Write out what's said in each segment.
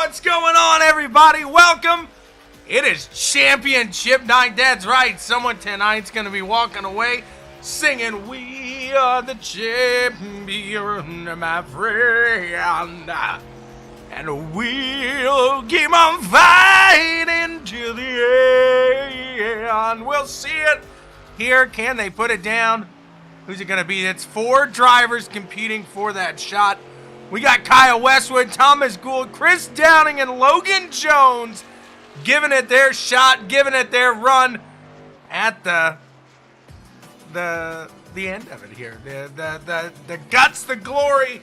What's going on, everybody? Welcome. It is championship night. That's right. Someone tonight's going to be walking away singing, "We are the champion, my friend. And we'll keep on fighting till the end." We'll see it here. Can they put it down? Who's it going to be? It's 4 drivers competing for that shot. We got Kyle Westwood, Thomas Gould, Chris Downing, and Logan Jones giving it their shot, giving it their run at the end of it here. The guts, the glory.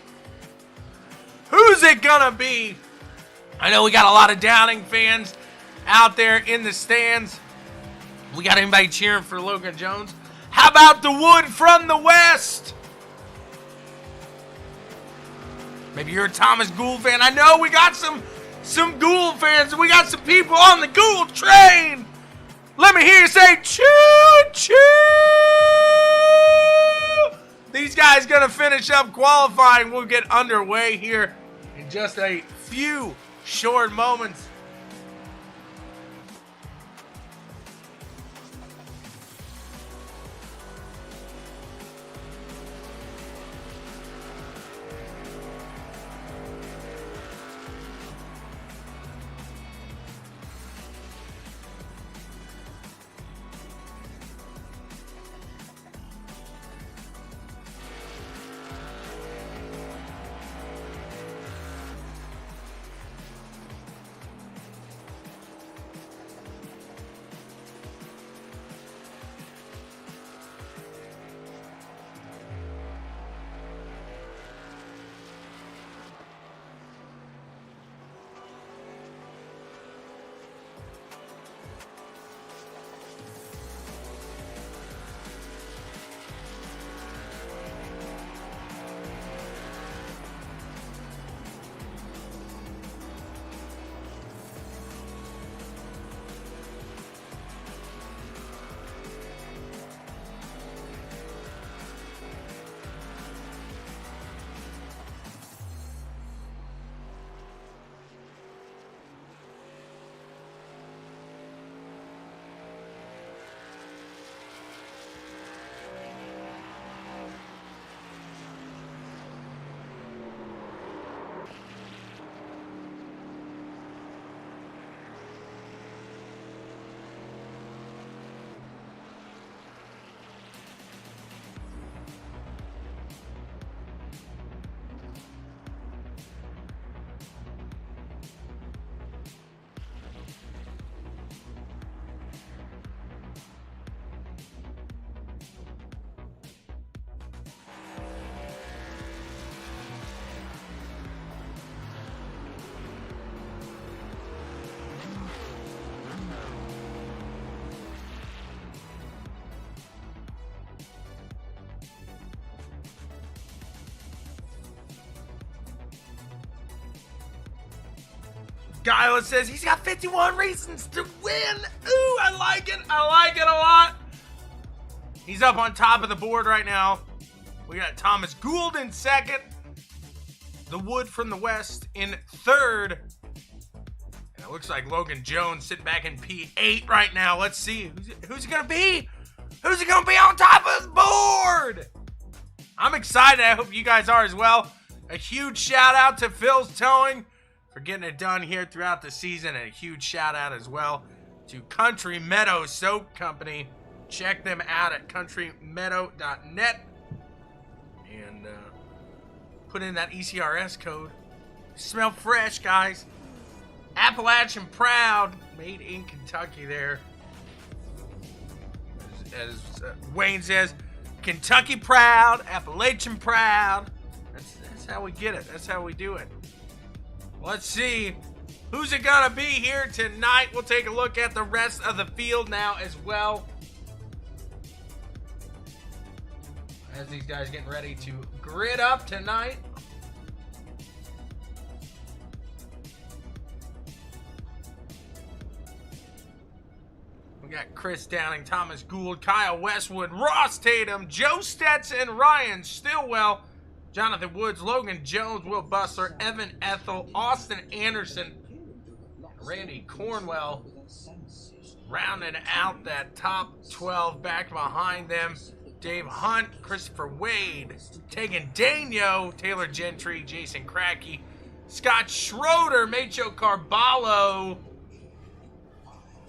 Who's it gonna be? I know we got a lot of Downing fans out there in the stands. We got anybody cheering for Logan Jones? How about the Wood from the West? Maybe you're a Thomas Gould fan. I know we got some Gould fans. We got some people on the Gould train. Let me hear you say choo-choo. These guys going to finish up qualifying. We'll get underway here in just a few short moments. Gyla says he's got 51 reasons to win. Ooh, I like it. I like it a lot. He's up on top of the board right now. We got Thomas Gould in second. The Wood from the West in third. And it looks like Logan Jones sitting back in P8 right now. Let's see. Who's it going to be? Who's it going to be on top of the board? I'm excited. I hope you guys are as well. A huge shout out to Phil's Towing for getting it done here throughout the season, and a huge shout out as well to Country Meadow Soap Company. Check them out at countrymeadow.net and put in that ECRS code. Smell fresh, guys. Appalachian proud, made in Kentucky there. As Wayne says, Kentucky proud, Appalachian proud. That's how we get it. That's how we do it. Let's see. Who's it gonna be here tonight? We'll take a look at the rest of the field now as well. As these guys getting ready to grid up tonight. We got Chris Downing, Thomas Gould, Kyle Westwood, Ross Tatum, Joe Stetson, Ryan Stillwell, Jonathan Woods, Logan Jones, Will Bustler, Evan Ethel, Austin Anderson, Randy Cornwell rounding out that top 12. Back behind them, Dave Hunt, Christopher Wade, Tegan Daño, Taylor Gentry, Jason Cracky, Scott Schroeder, Macho Carballo,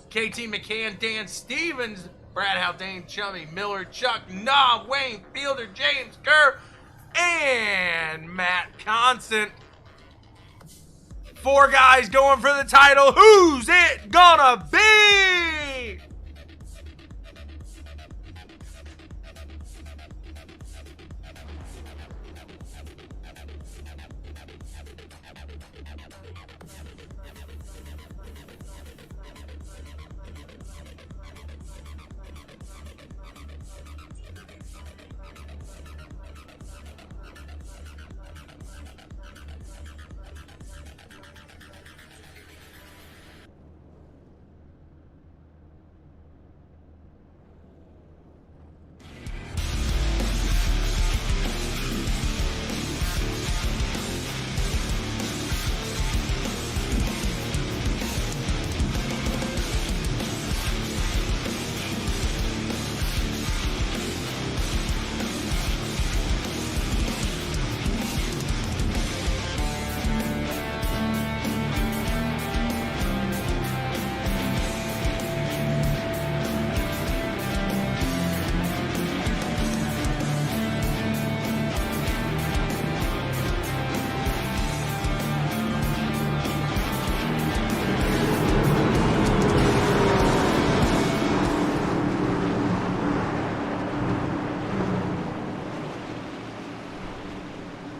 KT McCann, Dan Stevens, Brad Haldane, Chummy, Miller, Chuck, Knob, Wayne Fielder, James Kerr, and Matt Constant. 4 guys going for the title. Who's it gonna be?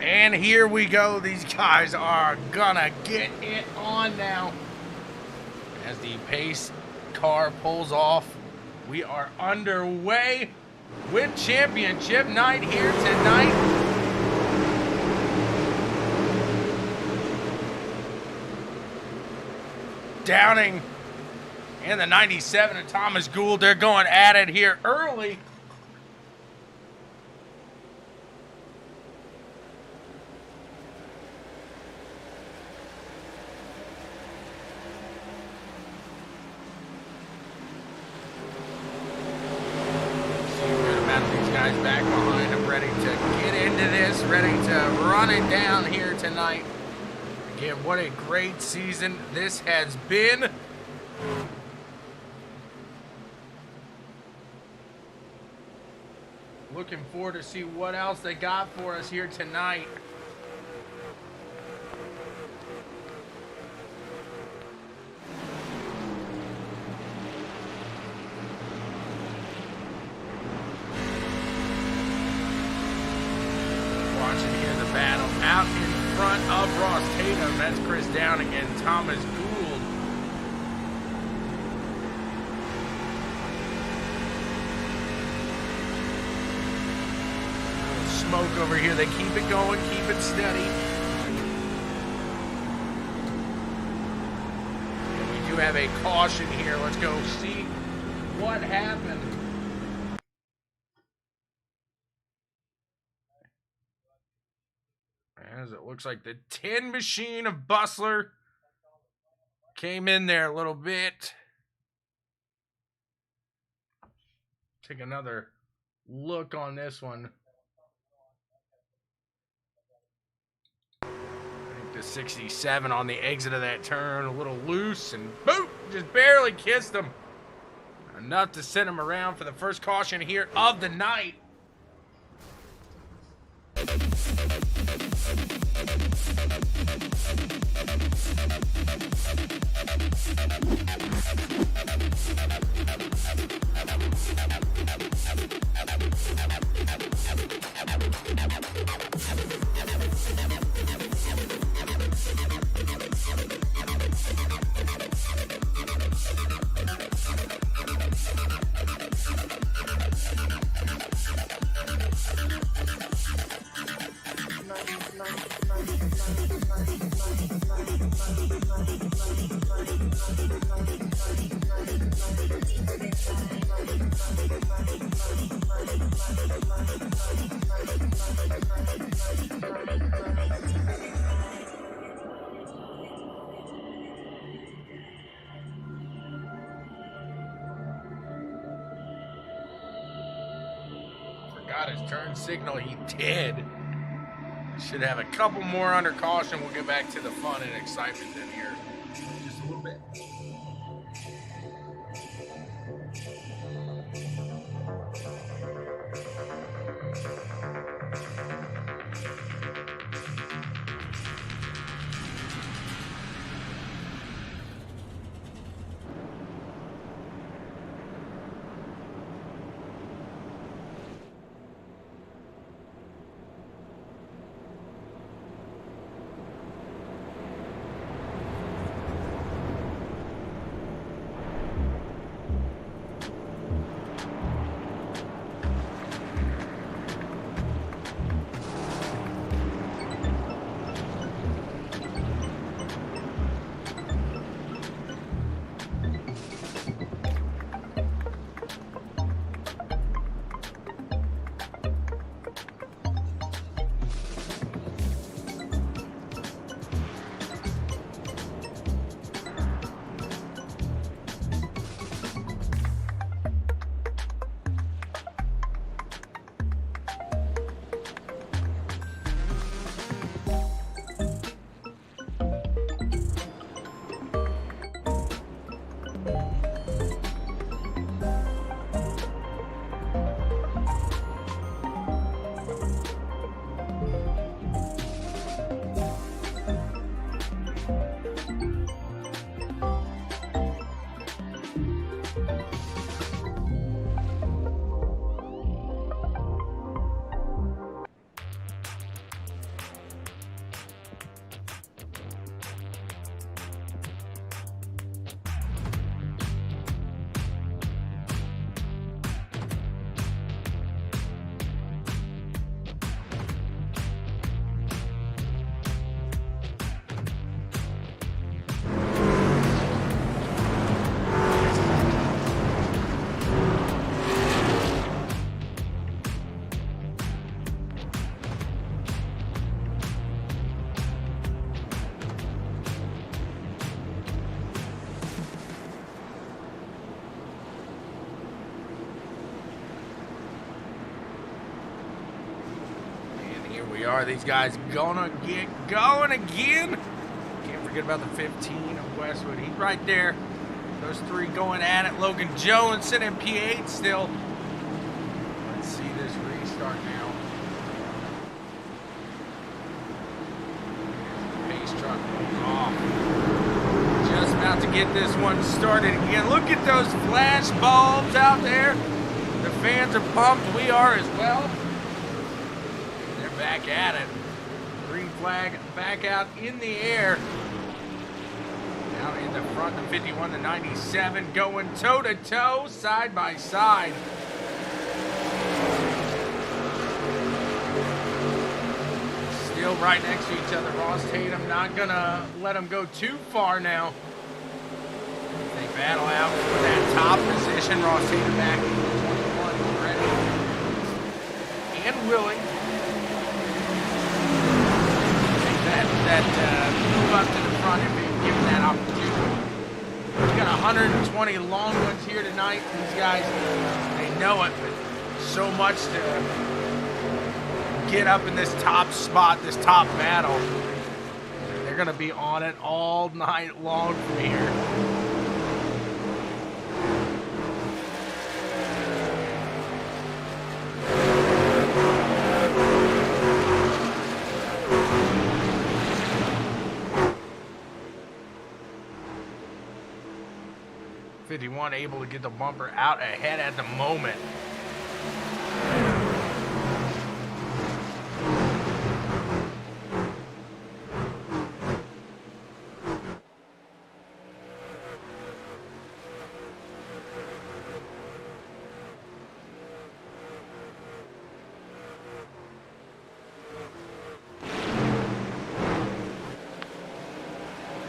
And here we go. These guys are gonna get it on now. As the pace car pulls off, we are underway with championship night here tonight. Downing and the 97 of Thomas Gould, they're going at it here early. Back behind him, ready to get into this, ready to run it down here tonight. Again, what a great season this has been. Looking forward to see what else they got for us here tonight. Out in front of Ross Tatum, that's Chris Downing and Thomas Gould. A little smoke over here, they keep it going, keep it steady. And we do have a caution here, let's go see what happened. As it looks like the tin machine of Bustler came in there a little bit. Take another look on this one. I think the 67 on the exit of that turn, a little loose, and boom, just barely kissed him. Enough to send him around for the first caution here of the night. got his turn signal. He did. Should have a couple more under caution. We'll get back to the fun and excitement in here just a little bit. We are. These guys gonna get going again. Can't forget about the 15 of Westwood. He's right there. Those three going at it. Logan Jones sitting in P8 still. Let's see this restart now. Pace truck goes off. Just about to get this one started again. Look at those flash bulbs out there. The fans are pumped. We are as well. Back at it. Green flag back out in the air. Now in the front, the 51 to 97 going toe to toe, side by side. Still right next to each other. Ross Tatum not gonna let them go too far now. They battle out for that top position. Ross Tatum back in 21 already. And willing. That move up to the front and being given that opportunity. We've got 120 long ones here tonight. These guys, they know it, but so much to get up in this top spot, this top battle. They're going to be on it all night long from here. .51 able to get the bumper out ahead at the moment.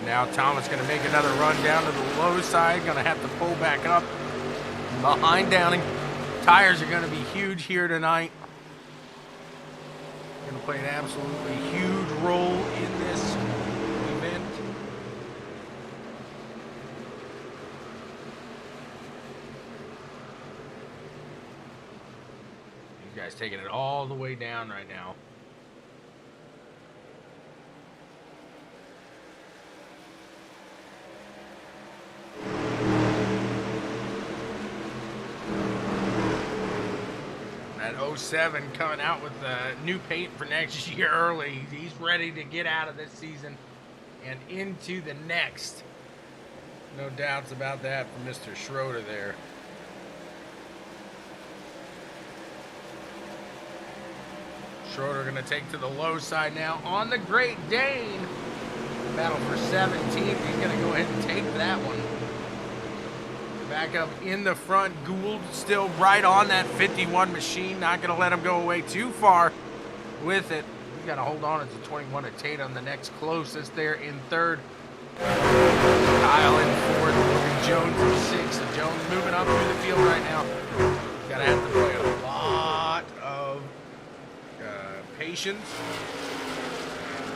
Now Thomas going to make another run down to the low side. Going to have to pull back up behind Downing. Tires are going to be huge here tonight. Going to play an absolutely huge role in this event. These guy's taking it all the way down right now. That 07 coming out with new paint for next year early. He's ready to get out of this season and into the next. No doubts about that for Mr. Schroeder there. Schroeder going to take to the low side now on the Great Dane. Battle for 17th. He's going to go ahead and take that one. Back up in the front. Gould still right on that 51 machine. Not going to let him go away too far with it. He's got to hold on. It's a 21 to Tatum, the next closest there in third. Kyle in fourth. Logan Jones in sixth. So Jones moving up through the field right now. Got to have to play a lot of patience.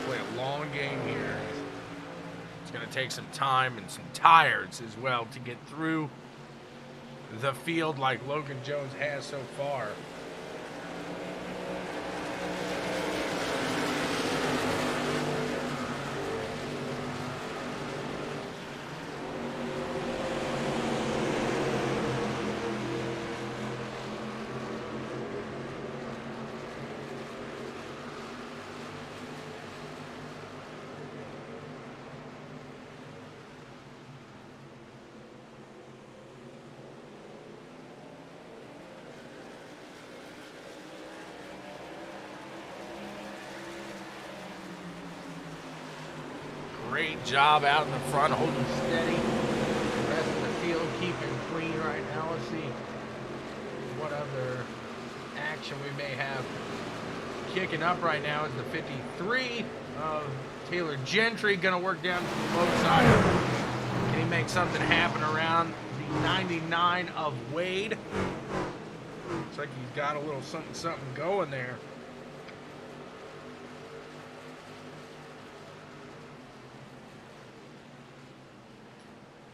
Play a long game here. It's going to take some time and some tires as well to get through the field like Logan Jones has so far. Great job out in the front, holding steady. The rest of the field keeping clean right now. Let's see what other action we may have. Kicking up right now is the 53 of Taylor Gentry. Going to work down to the low side. Can he make something happen around the 99 of Wade? Looks like he's got a little something going there.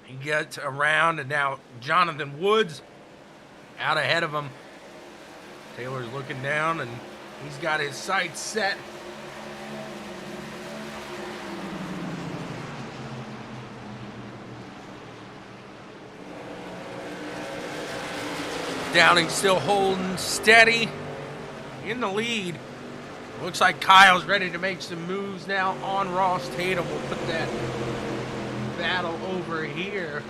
He gets around, and now Jonathan Woods out ahead of him. Taylor's looking down, and he's got his sights set. Downing still holding steady in the lead. Looks like Kyle's ready to make some moves now on Ross Tatum. We'll put that battle over here.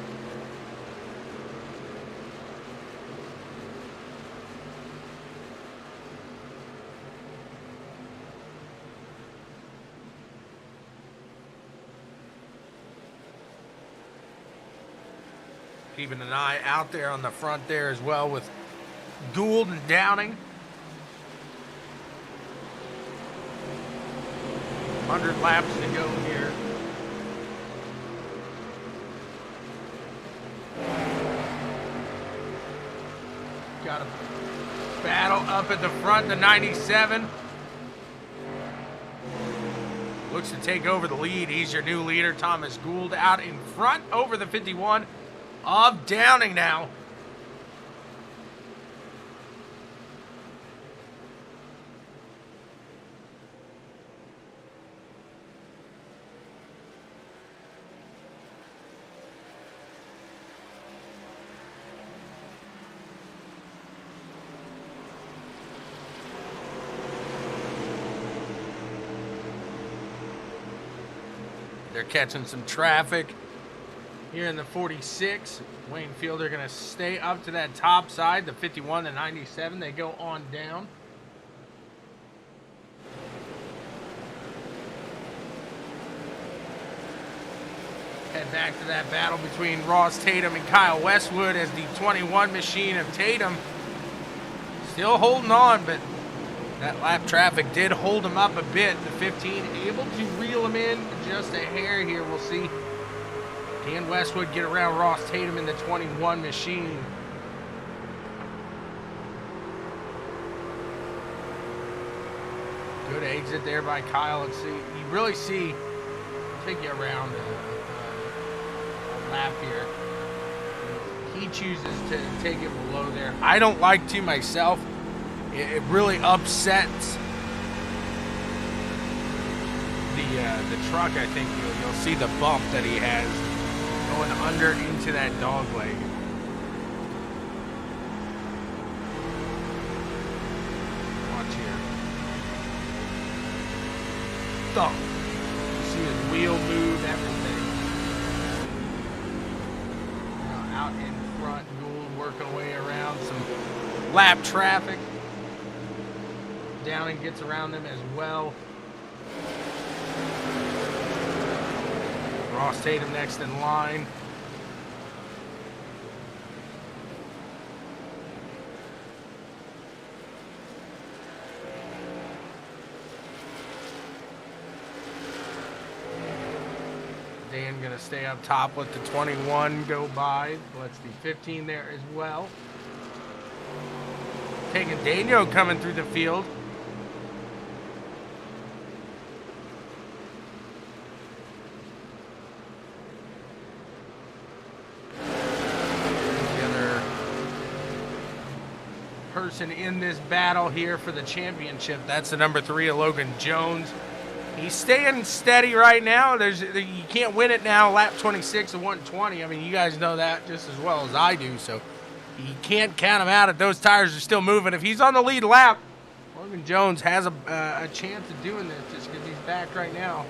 Keeping an eye out there on the front there as well with Gould and Downing. 100 laps to go here. Got a battle up at the front, the 97. Looks to take over the lead. He's your new leader, Thomas Gould, out in front over the 51 of Downing now. They're catching some traffic here in the 46. Wayne Fielder going to stay up to that top side, the 51, the 97. They go on down. Head back to that battle between Ross Tatum and Kyle Westwood as the 21 machine of Tatum still holding on, but that lap traffic did hold him up a bit. The 15 able to reel him in just a hair here. We'll see. Can Westwood get around Ross Tatum in the 21 machine? Good exit there by Kyle. Let's see. You really see, take you around a lap here. He chooses to take it below there. I don't like to myself. it really upsets the truck. I think you'll see the bump that he has going under into that dog leg. Watch here. Thump. You see his wheel move, everything. Now out in front, Gould working away around some lap traffic. Downing gets around them as well. Ross Tatum next in line. Dan gonna stay up top, let the 21 go by. Let's the 15 there as well. Taking Daniel coming through the field. Person in this battle here for the championship. That's the number 3 of Logan Jones. He's staying steady right now. You can't win it now. Lap 26 of 120. I mean, you guys know that just as well as I do. So you can't count him out if those tires are still moving. If he's on the lead lap, Logan Jones has a chance of doing this just because he's back right now,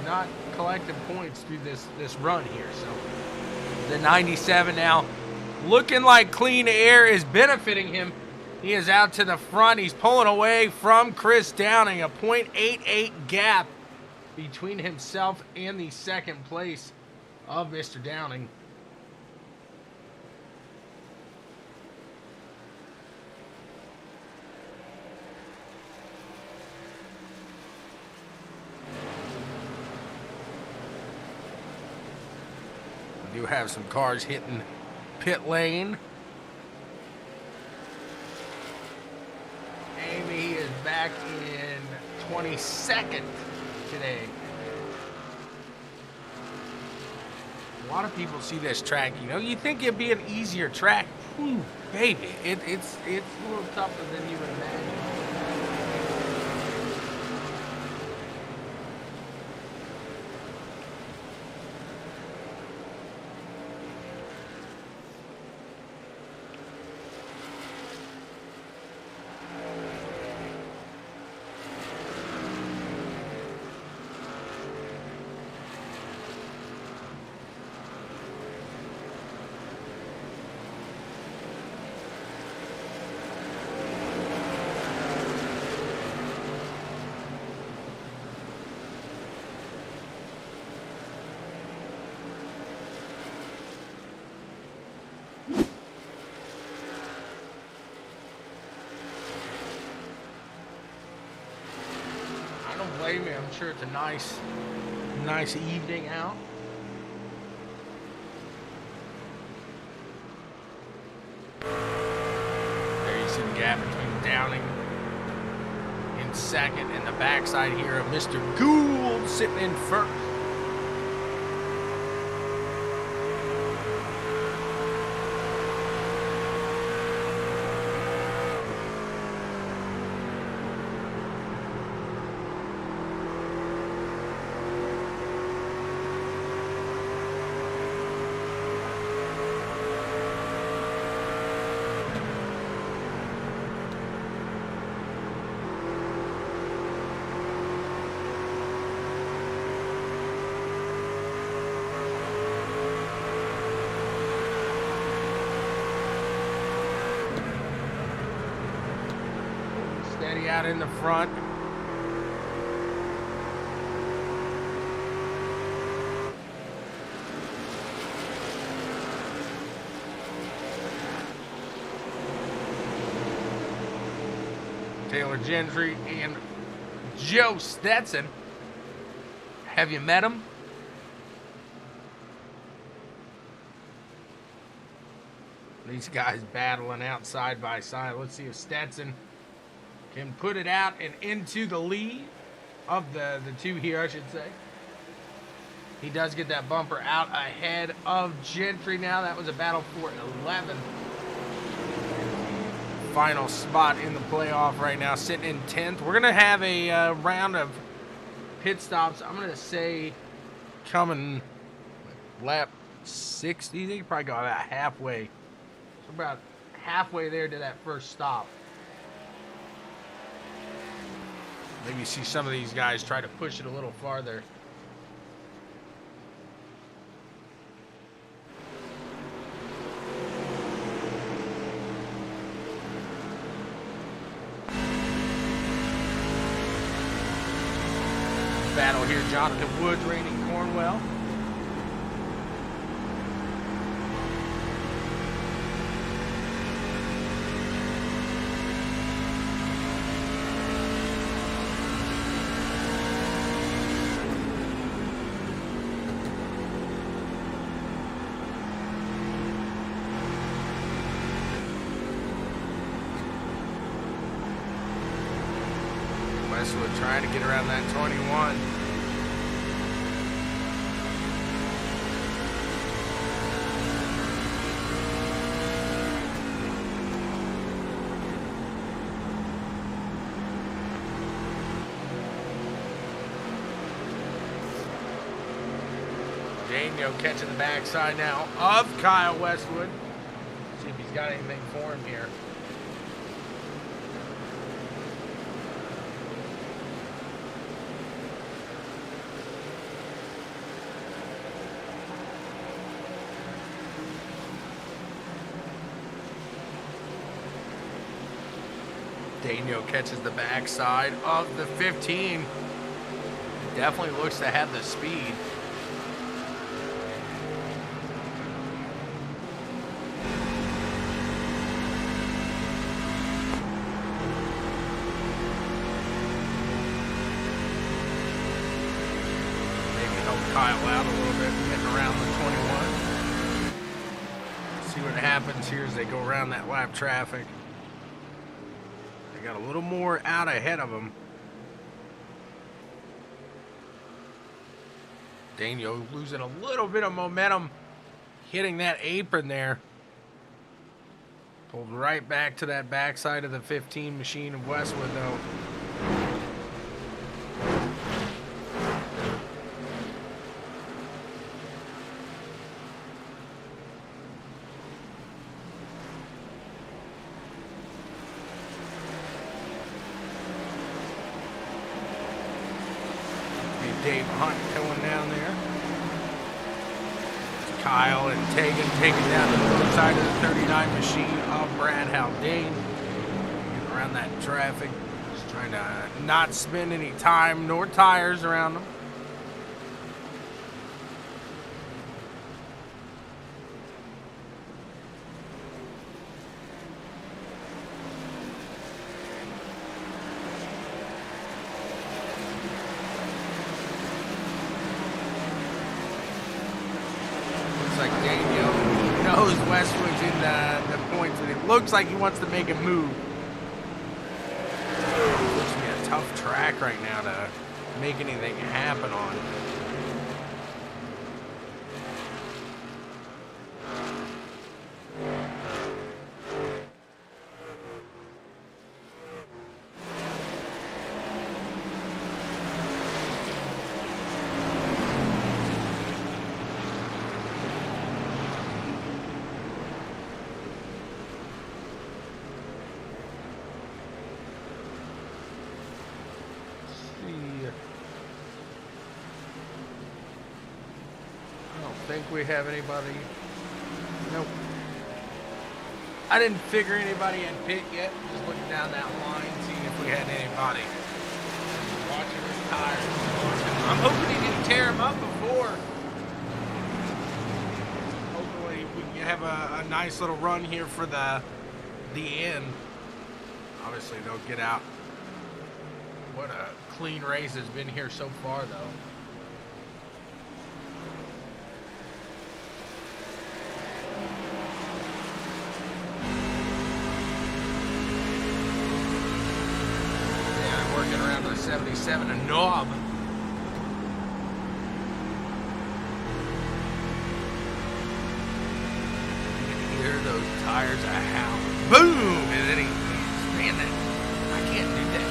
not collecting points through this run here. So the 97 now. Looking like clean air is benefiting him. He is out to the front. He's pulling away from Chris Downing. A .88 gap between himself and the second place of Mr. Downing. We do have some cars hitting pit lane. Amy is back in 22nd today. A lot of people see this track, you think it'd be an easier track. Ooh, baby, it's a little tougher than you would imagine. Me. I'm sure it's a nice evening out. There you see the gap between Downing in second and the backside here of Mr. Gould sitting in first. Out in the front. Taylor Gentry and Joe Stetson. Have you met him? These guys battling out side by side. Let's see if Stetson can put it out and into the lead of the two here, I should say. He does get that bumper out ahead of Gentry now. That was a battle for 11th. final spot in the playoff right now, sitting in 10th. We're going to have a round of pit stops. I'm going to say coming lap 60. They probably go about halfway. So about halfway there to that first stop. Maybe see some of these guys try to push it a little farther. Battle here, Jonathan Woods raining Cornwell. Westwood trying to get around that 21. Daniel catching the backside now of Kyle Westwood. See if he's got anything for him here. Daniel catches the backside of the 15. Definitely looks to have the speed. Kyle out a little bit, getting around the 21. See what happens here as they go around that lap traffic. They got a little more out ahead of them. Daniel losing a little bit of momentum, hitting that apron there. Pulled right back to that backside of the 15 machine of Westwood though. Dave Hunt going down there. Kyle and Tegan taking down the north side of the 39 machine of Brad Haldane. Getting around that traffic. Just trying to not spend any time nor tires around them. Like Daniel knows Westwood's in the points, but it looks like he wants to make a move. It looks to be a tough track right now to make anything happen on. Think we have anybody? Nope. I didn't figure anybody in pit yet. Just looking down that line, seeing if we had anybody. Watching his tires. I'm hoping he didn't tear him up before. Hopefully we can have a nice little run here for the end. Obviously they'll get out. What a clean race has been here so far though. Working around the 77 and knob. You can hear those tires a howl. Boom! And then he can't do that.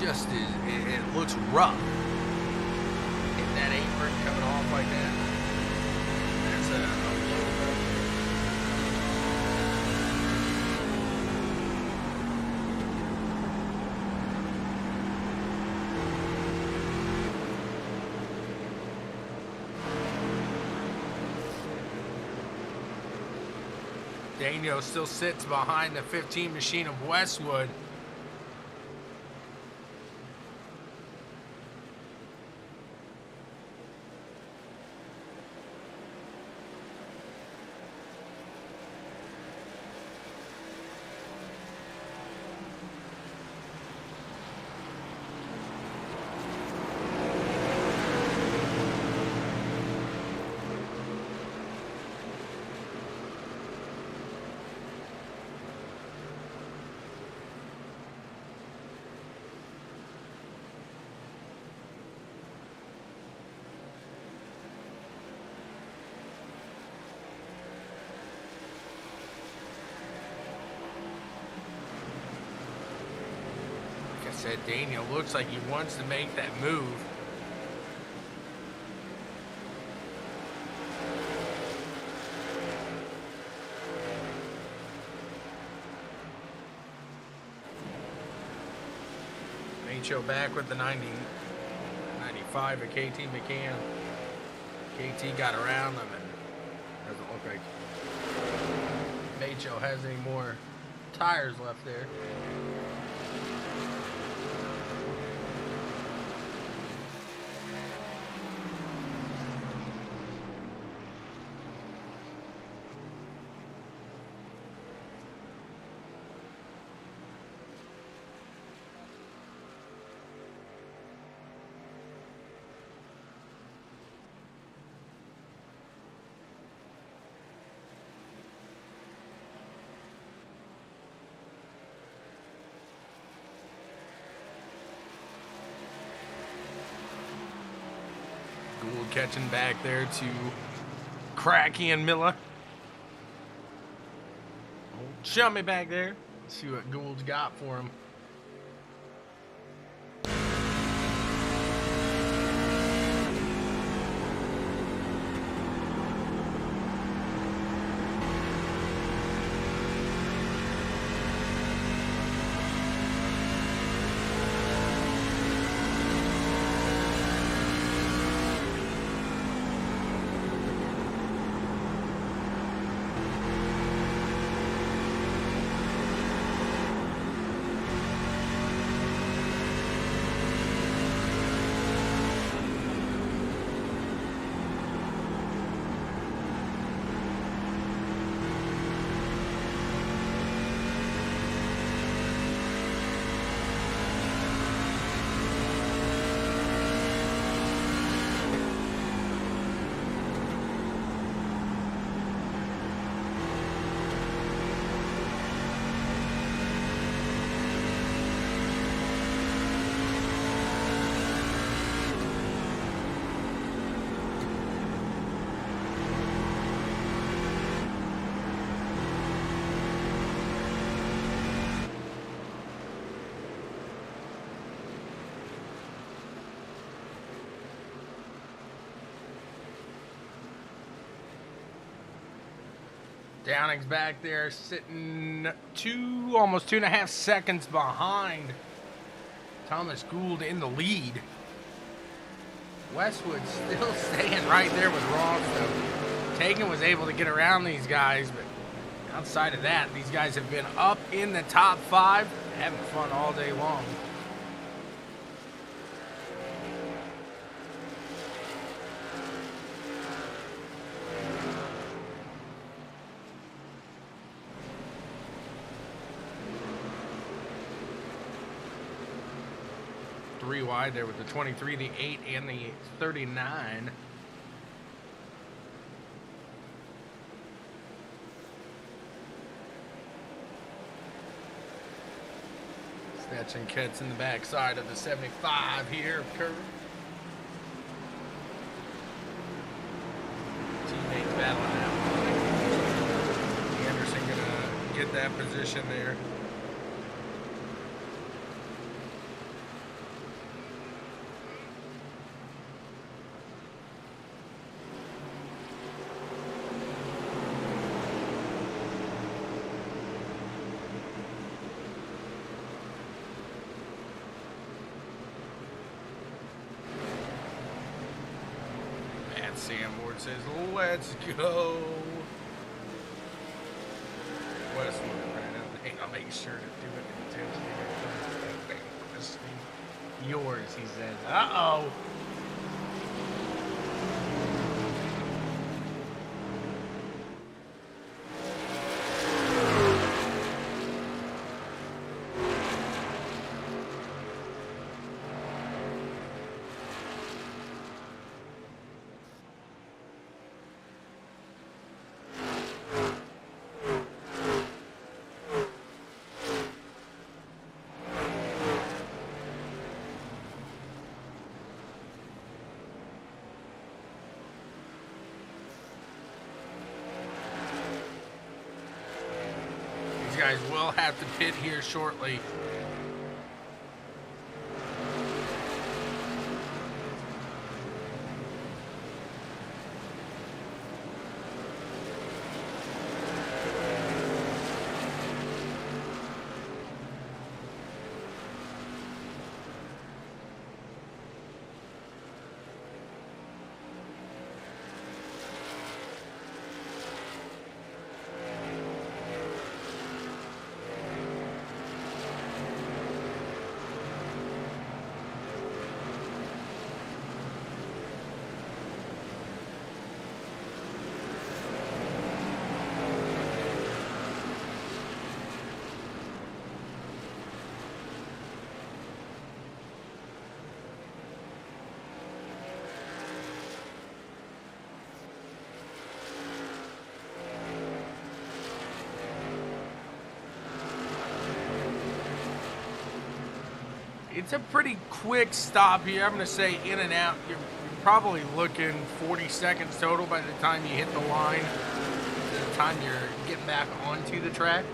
Just it looks rough. If that apron coming off like that, that's a little rough. Daniel still sits behind the 15 machine of Westwood. Said Daniel looks like he wants to make that move. Macho back with the 95 of KT McCann. KT got around him and doesn't look like Macho has any more tires left there. Catching back there to Cracky and Miller. Old Chummy back there. Let's see what Gould's got for him. Downing's back there sitting almost 2.5 seconds behind Thomas Gould in the lead. Westwood still staying right there with Ross, though. Tagan was able to get around these guys, but outside of that, these guys have been up in the top 5, having fun all day long. Three wide there with the 23, the 8, and the 39. Snatching Ketz in the backside of the 75 here of Curry. Teammates battling out. Anderson gonna get that position there. Sanborn says, let's go. Westwood right up there. I'll make sure to do it intentionally. Yours, he says. Uh-oh. Guys will have to pit here shortly. It's a pretty quick stop here. I'm going to say in and out. You're probably looking 40 seconds total by the time you hit the line, to the time you're getting back onto the track.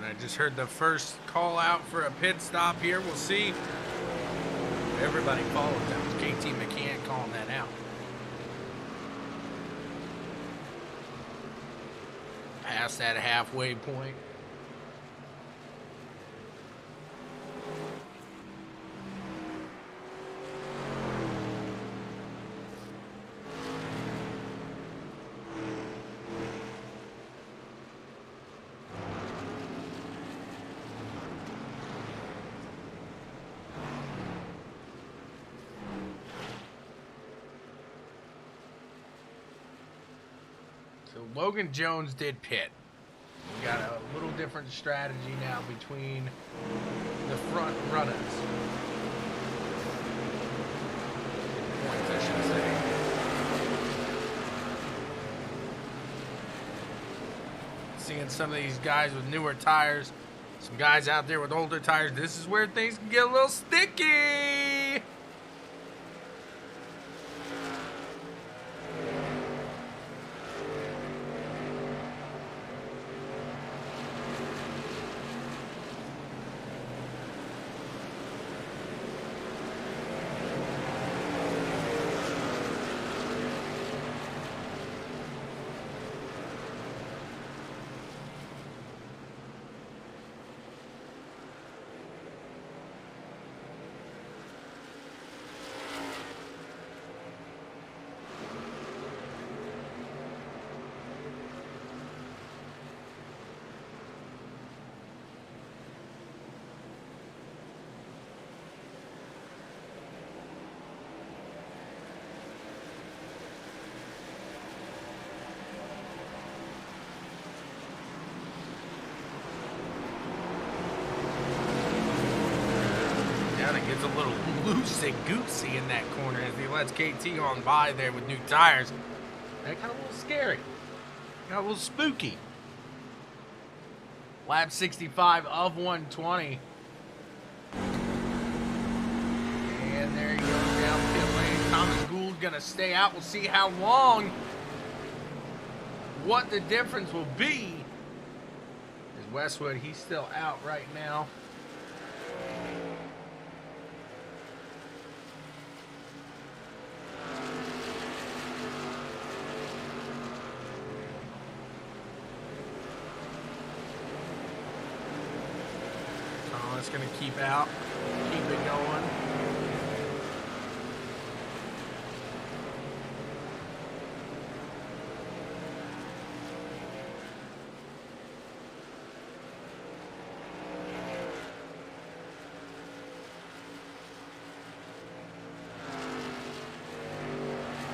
I just heard the first call out for a pit stop here. We'll see. Everybody follows that. Was KT McCann calling that out. Past that halfway point. Logan Jones did pit. We got a little different strategy now between the front runners. Points, I should say. Seeing some of these guys with newer tires, some guys out there with older tires. This is where things can get a little sticky. loosey-goosey in that corner as he lets KT on by there with new tires. That got a little scary. Got a little spooky. Lap 65 of 120. And there he goes down pit lane. Thomas Gould gonna stay out. We'll see how long, what the difference will be. As Westwood, he's still out right now. Thomas gonna keep out, keep it going.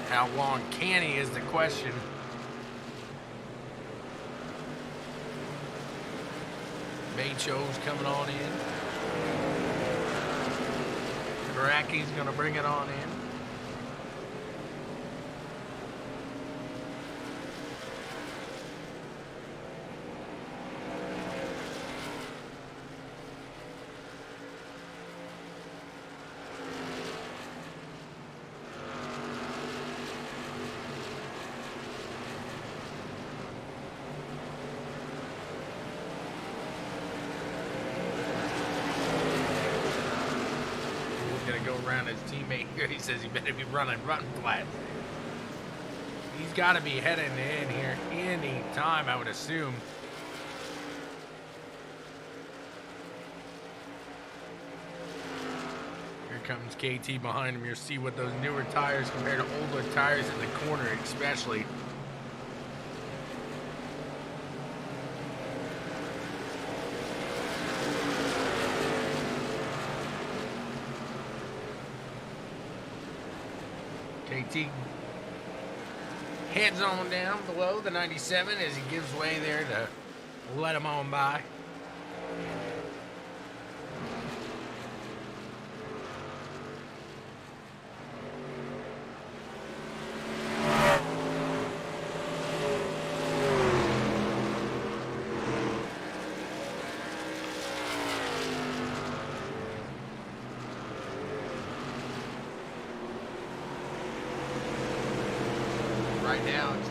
How long can he is the question. Macho's coming on in. Karaki's gonna bring it on in. Around his teammate here. He says he better be running flat. He's got to be heading in here any time, I would assume. Here comes KT behind him. You'll see what those newer tires compared to older tires in the corner especially. KT heads on down below the 97 as he gives way there to let him on by.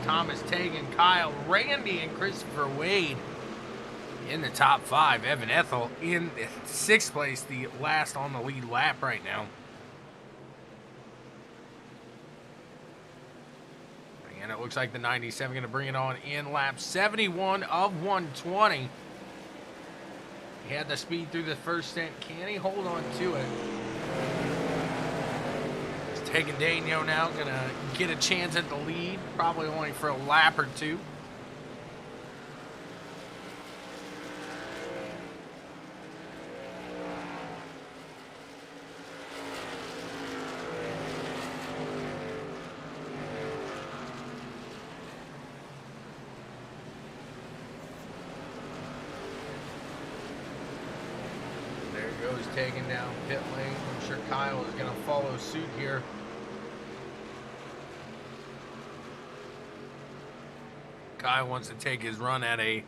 Thomas Tagan, Kyle, Randy, and Christopher Wade in the top 5. Evan Ethel in 6th place, the last on the lead lap right now. And it looks like the 97 going to bring it on in lap 71 of 120. He had the speed through the first stint. Can he hold on to it? Taking Daniel now, gonna get a chance at the lead, probably only for a lap or two. There he goes, taking down pit lane. I'm sure Kyle is gonna follow suit here. Kyle wants to take his run at a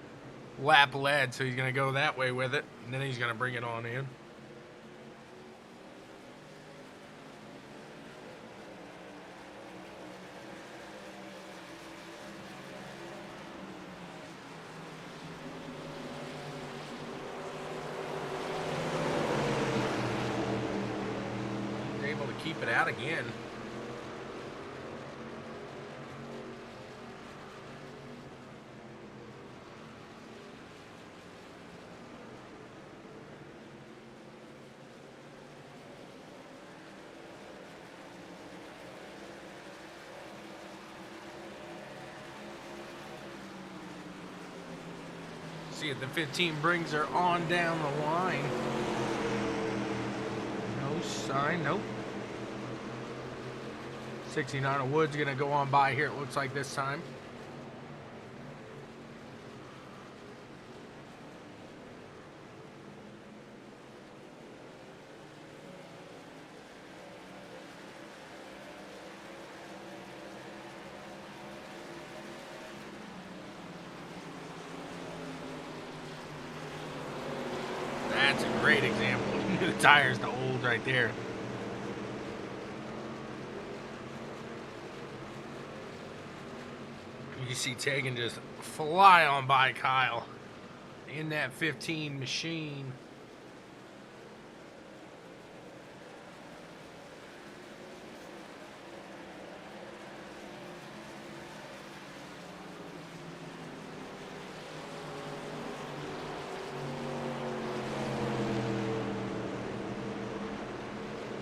lap lead, so he's going to go that way with it, and then he's going to bring it on in. He's able to keep it out again. See if the 15 brings her on down the line. No sign, nope. 69 of Wood's gonna go on by here, it looks like this time. That's a great example. The tires to old right there. You see Tegan just fly on by Kyle in that 15 machine.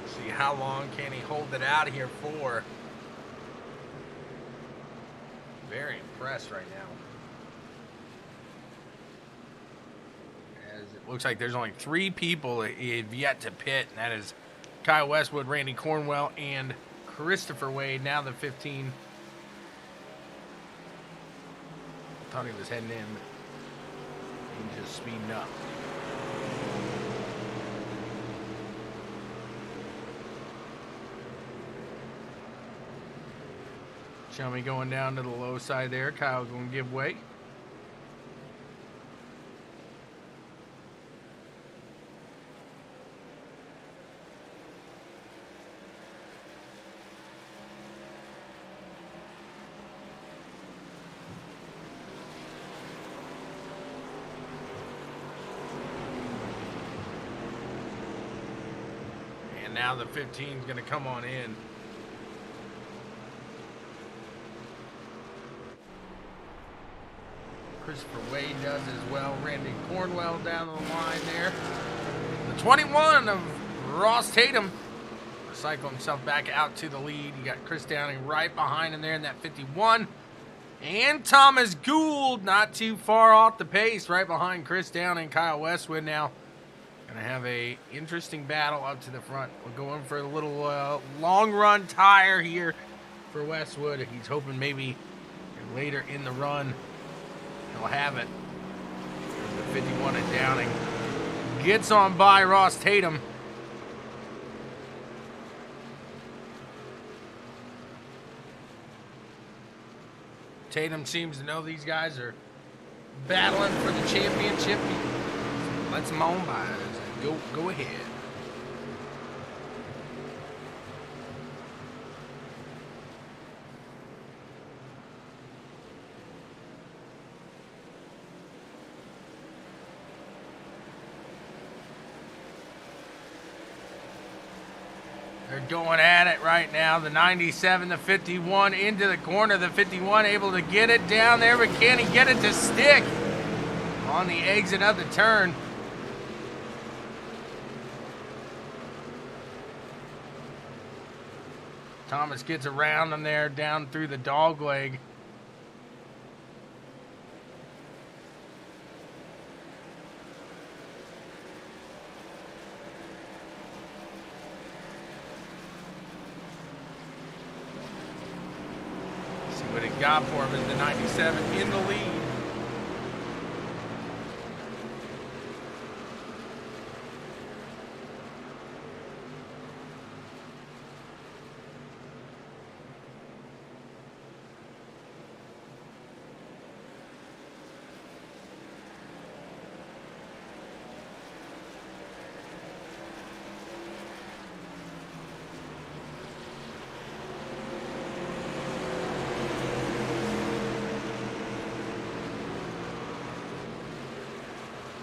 See how long can he hold it out here for? Very impressed right now. As it looks like there's only 3 people that have yet to pit, and that is Kyle Westwood, Randy Cornwell, and Christopher Wade. Now the 15. I thought he was heading in. He's just speeding up. Chummy going down to the low side there. Kyle's going to give way. And now the 15 is going to come on in. Christopher Wade does as well. Randy Cornwell down the line there. The 21 of Ross Tatum recycling himself back out to the lead. You got Chris Downing right behind him there in that 51. And Thomas Gould not too far off the pace right behind Chris Downing. Kyle Westwood now going to have a interesting battle up to the front. We're going for a little long run tire here for Westwood. He's hoping maybe later in the run he'll have it. The 51 of Downing gets on by Ross Tatum. Tatum seems to know these guys are battling for the championship. Let's them on by. Go ahead. They're going at it right now. The 97, the 51 into the corner. The 51 able to get it down there, but can he get it to stick on the exit of the turn? Thomas gets around him there down through the dog leg. What it got for him is the 97 in the lead.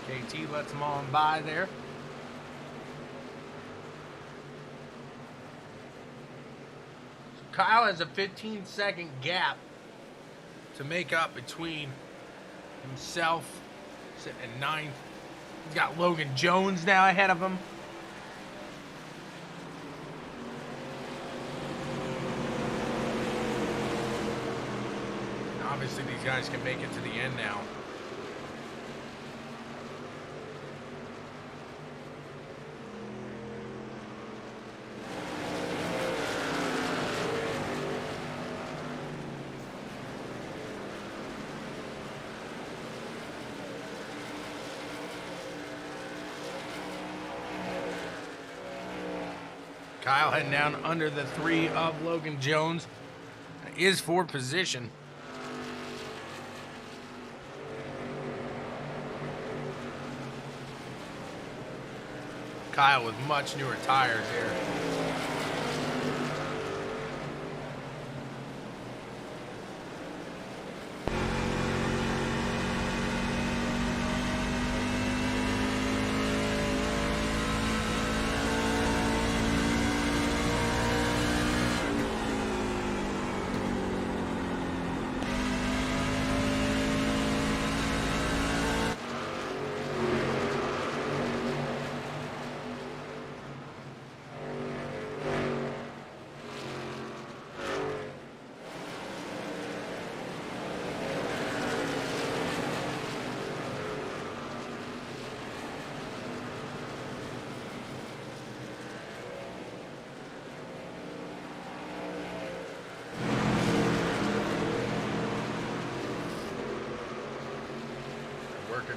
KT lets them on by there. So Kyle has a 15-second gap to make up between himself sitting at 9th. He's got Logan Jones now ahead of him. And obviously these guys can make it to the end now. Kyle heading down under the 3 of Logan Jones. Is for position. Kyle with much newer tires here.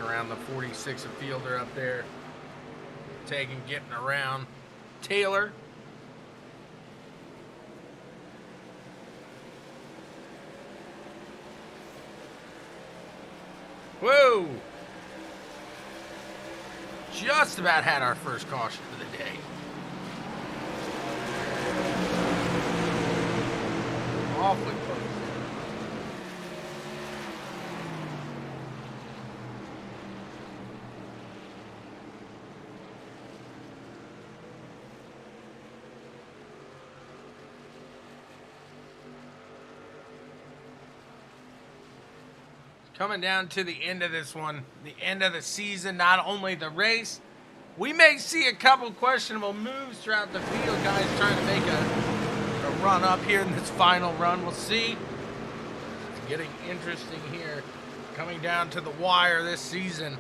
Around the 46 fielder up there, getting around Taylor. Whoa! Just about had our first caution for the day. Awfully close. Coming down to the end of this one, the end of the season, not only the race, we may see a couple questionable moves throughout the field. Guys trying to make a run up here in this final run. We'll see. It's getting interesting here. Coming down to the wire this season.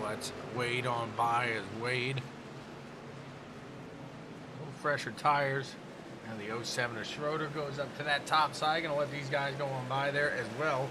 Let's Wade on by as Wade. A little fresher tires. And the 07 of Schroeder goes up to that top side. Gonna let these guys go on by there as well.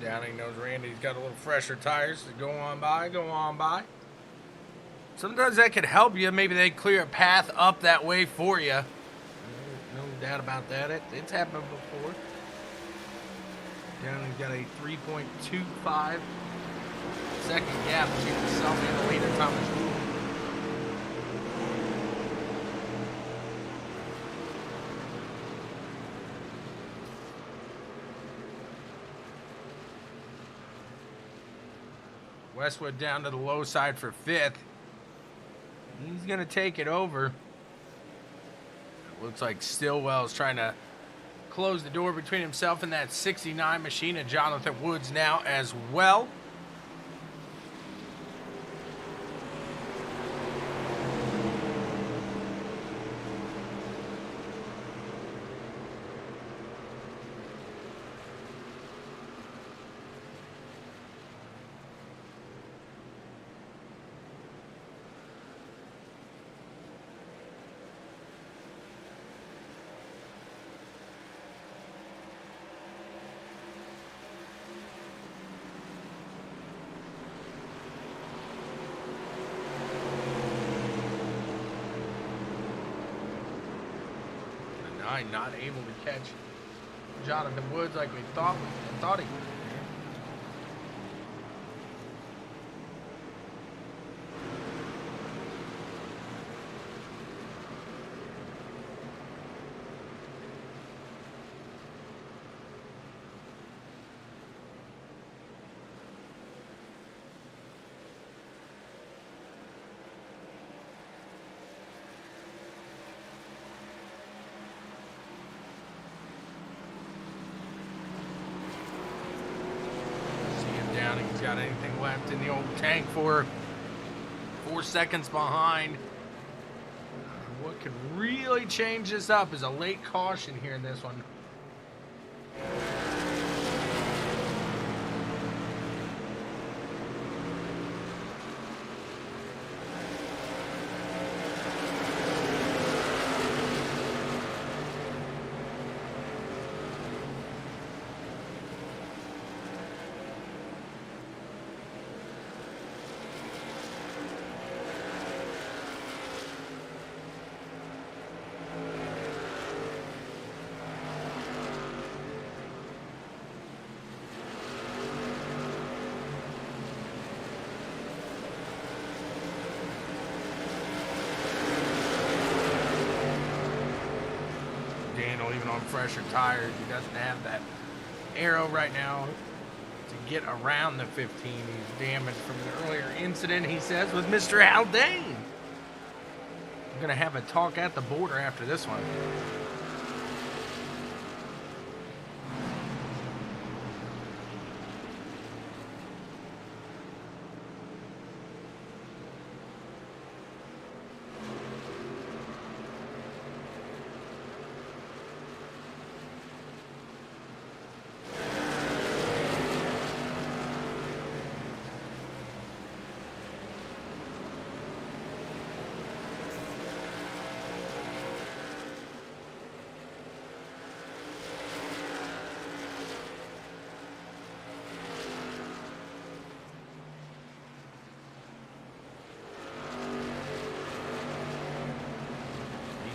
Downing knows Randy's got a little fresher tires to go on by. Sometimes that could help you. Maybe they clear a path up that way for you. No doubt about that. It's happened before. Downing's got a 3.25 second gap between himself and the leader, Thomas. Westwood down to the low side for fifth. He's going to take it over. Looks like Stillwell's trying to close the door between himself and that 69 machine, and Jonathan Woods now as well. behind, not able to catch Jonathan Woods like we thought he would. Got anything left in the old tank for 4 seconds behind. What could really change this up is a late caution here in this one. Even on fresher tires, he doesn't have that arrow right now to get around the 15. He's damaged from an earlier incident, he says, with Mr. Haldane. I'm gonna have a talk at the border after this one.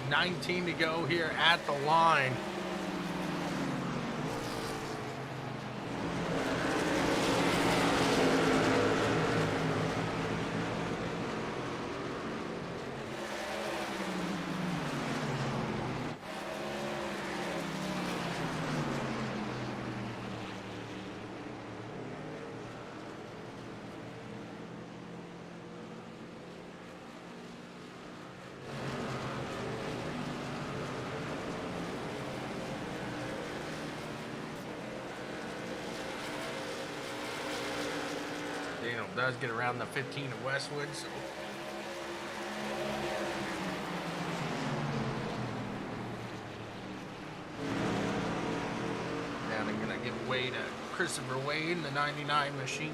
$19 to go here at the line. Does get around the 15 of Westwood, so now they're gonna give way to Christopher Wade, the 99 machine.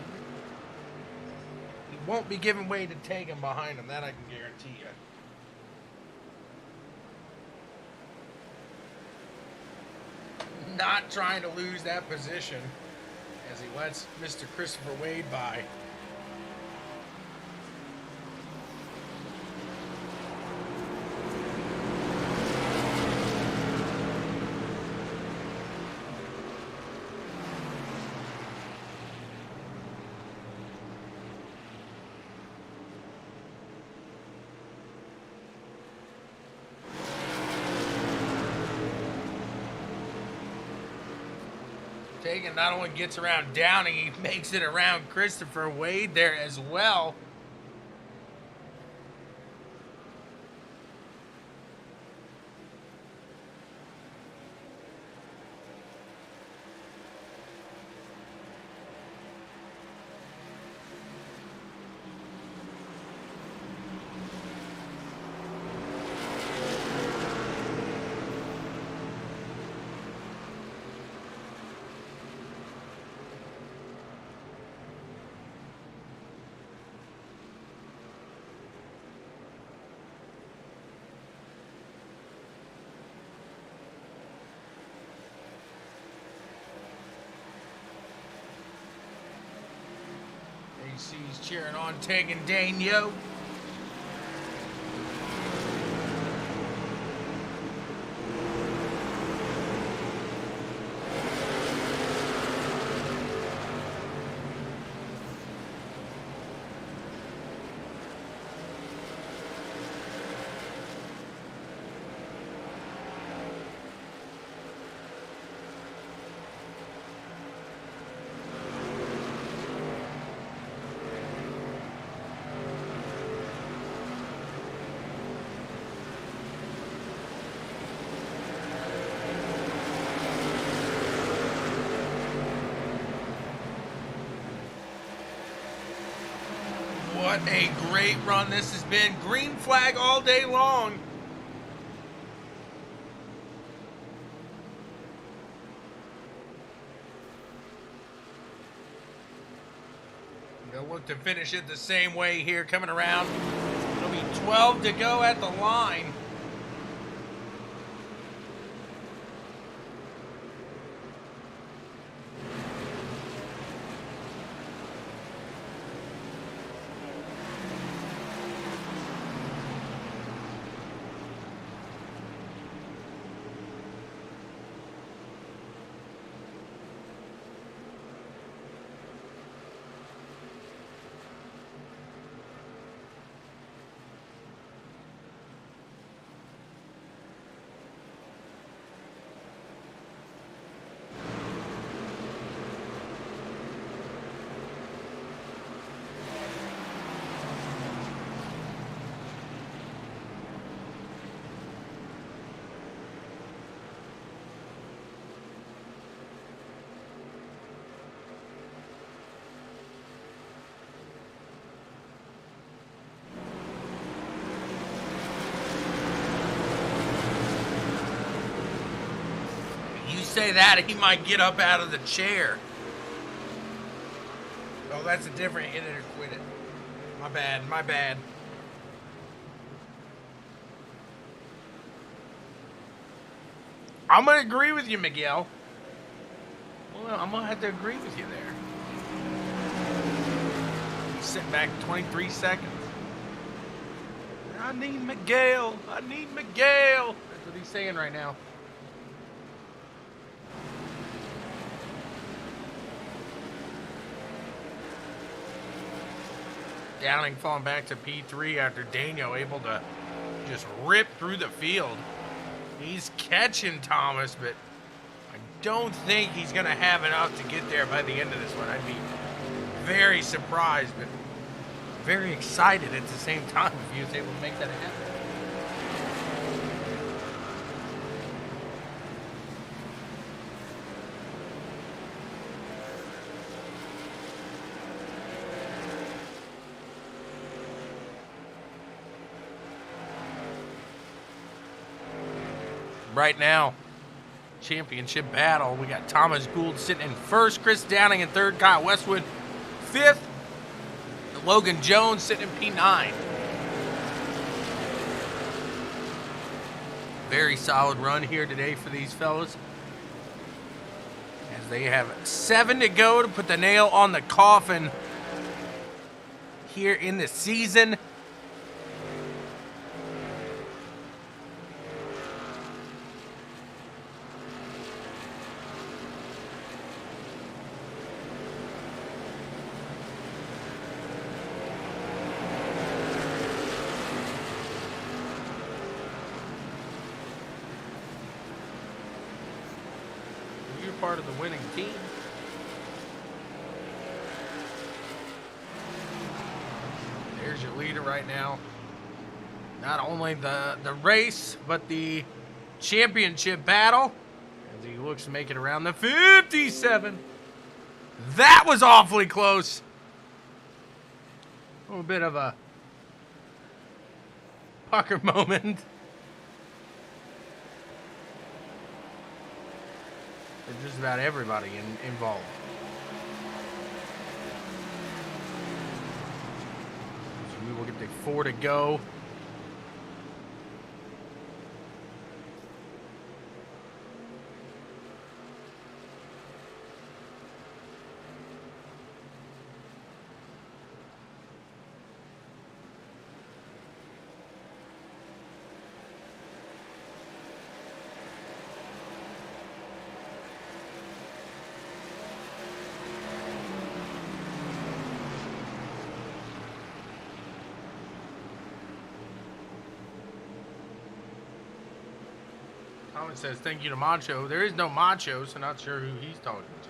He won't be giving way to Tegan behind him, that I can guarantee you. Not trying to lose that position as he lets Mr. Christopher Wade by. Tegan not only gets around Downing, he makes it around Christopher Wade there as well. AC's cheering on Tegan Daigneault. What a great run this has been. Green flag all day long. They'll look to finish it the same way here coming around. It'll be 12 to go at the line. Say that, he might get up out of the chair. Oh, that's a different hit it or quit it. My bad, my bad. I'm gonna agree with you, Miguel. Well, I'm gonna have to agree with you there. He's sitting back 23 seconds. I need Miguel. I need Miguel. That's what he's saying right now. Downing falling back to P3 after Daniel able to just rip through the field. He's catching Thomas, but I don't think he's going to have enough to get there by the end of this one. I'd be very surprised, but very excited at the same time if he was able to make that happen. Right now, championship battle. We got Thomas Gould sitting in first, Chris Downing in third, Kyle Westwood fifth, Logan Jones sitting in P9. Very solid run here today for these fellas, as they have 7 to go to put the nail on the coffin here in the season. Part of the winning team. There's your leader right now. Not only the race, but the championship battle, as he looks to make it around the 57. That was awfully close. A little bit of a pucker moment. For just about everybody involved. So we will get the 4 to go. Thomas says, thank you to Macho. There is no Macho, so not sure who he's talking to.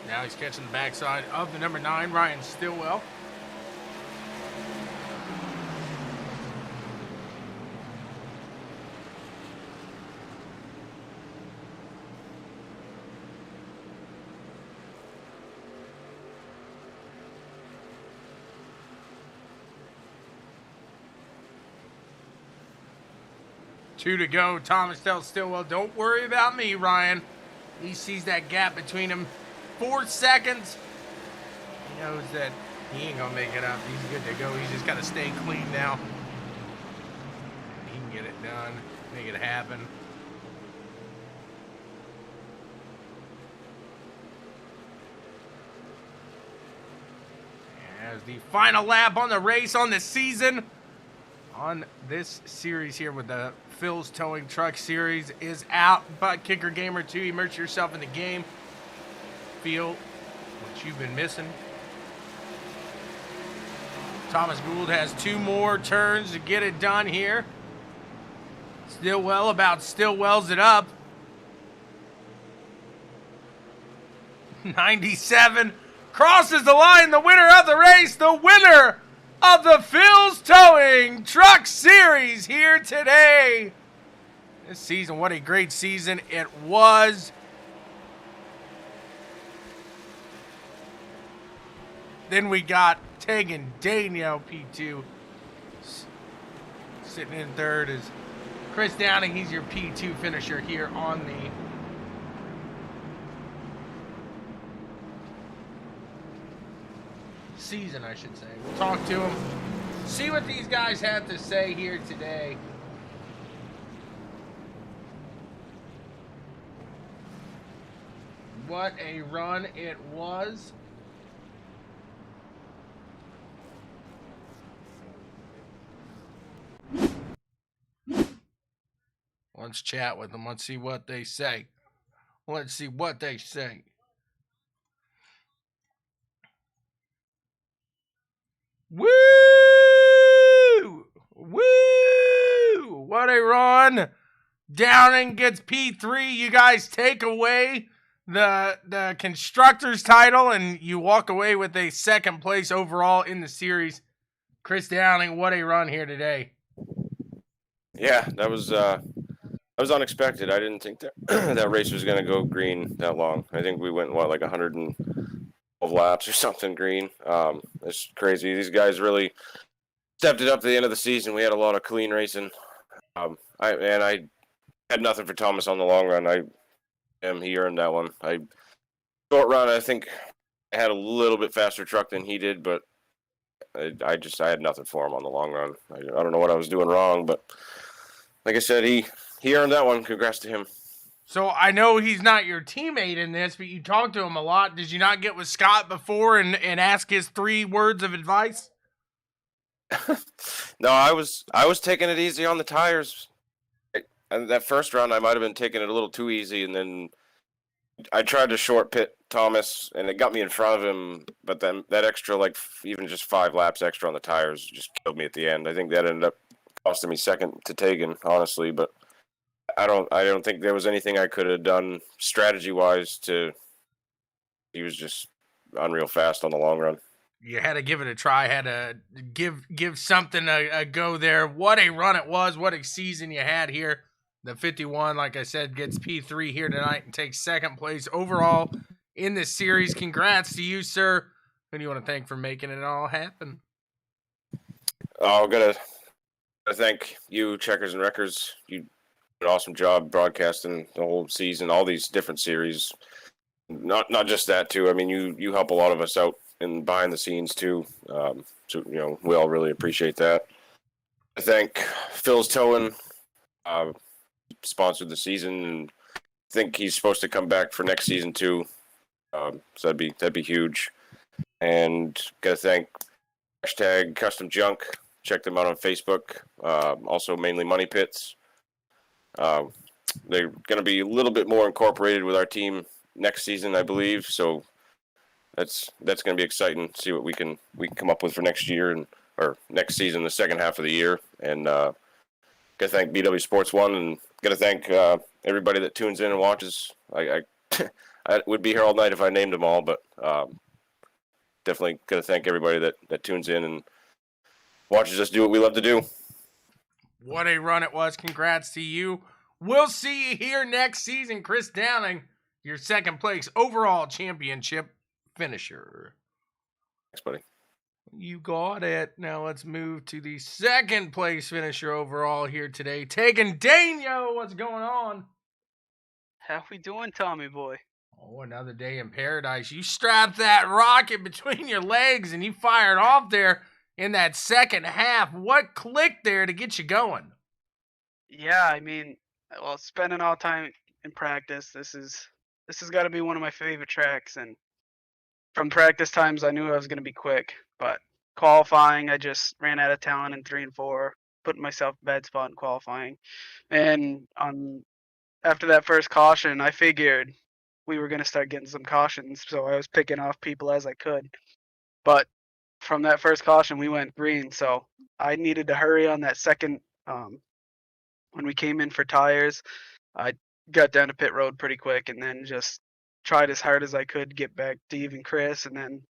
Now he's catching the backside of the number 9, Ryan Stillwell. 2 to go. Thomas tells Stillwell, don't worry about me, Ryan. He sees that gap between him. 4 seconds. He knows that he ain't going to make it up. He's good to go. He's just got to stay clean now. He can get it done. Make it happen. As the final lap on the race on the season, on this series here with the Phil's Towing Truck Series is out. ButtKicker Gamer 2, immerse yourself in the game. Feel what you've been missing. Thomas Gould has 2 more turns to get it done here. Stillwell about Stillwells it up. 97. Crosses the line, the winner of the race, the winner of the Phil's Towing Truck Series here today. This season, what a great season it was. Then we got Tegan Danielle P2 sitting in third is Chris Downing. He's your P2 finisher here on the season, I should say. We'll talk to him, see what these guys have to say here today. What a run it was. Let's chat with them. Let's see what they say. Let's see what they say. Woo! Woo! What a run. Downing gets P3. You guys take away the constructor's title, and you walk away with a second place overall in the series. Chris Downing, what a run here today. Yeah, that was unexpected. I didn't think that that race was going to go green that long. I think we went, like 112 laps or something green. It's crazy. These guys really stepped it up at the end of the season. We had a lot of clean racing. I had nothing for Thomas on the long run. He earned that one. Short run, I think I had a little bit faster truck than he did, but I had nothing for him on the long run. I don't know what I was doing wrong, but like I said, he earned that one. Congrats to him. So I know he's not your teammate in this, but you talked to him a lot. Did you not get with Scott before and ask his 3 words of advice? No, I was taking it easy on the tires. And that first round, I might have been taking it a little too easy, and then I tried to short pit Thomas, and it got me in front of him. But then that extra, even just 5 laps extra on the tires, just killed me at the end. I think that ended up costing me second to Tegan, honestly. But I don't think there was anything I could have done strategy-wise to. He was just unreal fast on the long run. You had to give it a try. Had to give something a go there. What a run it was. What a season you had here. The 51, like I said, gets P3 here tonight and takes second place overall in this series. Congrats to you, sir. Who do you want to thank for making it all happen? Oh, gotta thank you, Checkers and Wreckers. You did an awesome job broadcasting the whole season, all these different series. Not just that too. I mean, you help a lot of us out in behind the scenes too. So we all really appreciate that. I thank Phil's Towing. Sponsored the season, and I think he's supposed to come back for next season too. So that'd be huge. And gotta thank #Custom Junk. Check them out on Facebook. Also mainly Money Pits. They're gonna be a little bit more incorporated with our team next season, I believe. So that's gonna be exciting. See what we can come up with for next year or next season, the second half of the year. And gotta thank BWSPORTS 1, and gotta thank everybody that tunes in and watches. I would be here all night if I named them all, but definitely gotta thank everybody that tunes in and watches us do what we love to do. What a run it was. Congrats to you. We'll see you here next season. Chris Downing, your second place overall championship finisher. Thanks, buddy. You got it. Now let's move to the second place finisher overall here today. Taking Daniel. What's going on? How we doing, Tommy boy? Oh, another day in paradise. You strapped that rocket between your legs and you fired off there in that second half. What clicked there to get you going? Yeah, I mean, well, spending all time in practice, this has got to be one of my favorite tracks. And from practice times, I knew I was going to be quick, but qualifying, I just ran out of talent in 3 and 4, putting myself in a bad spot in qualifying. And after that first caution, I figured we were going to start getting some cautions, so I was picking off people as I could. But from that first caution, we went green, so I needed to hurry on that second. When we came in for tires, I got down to pit road pretty quick and then just tried as hard as I could to get back to even Chris and then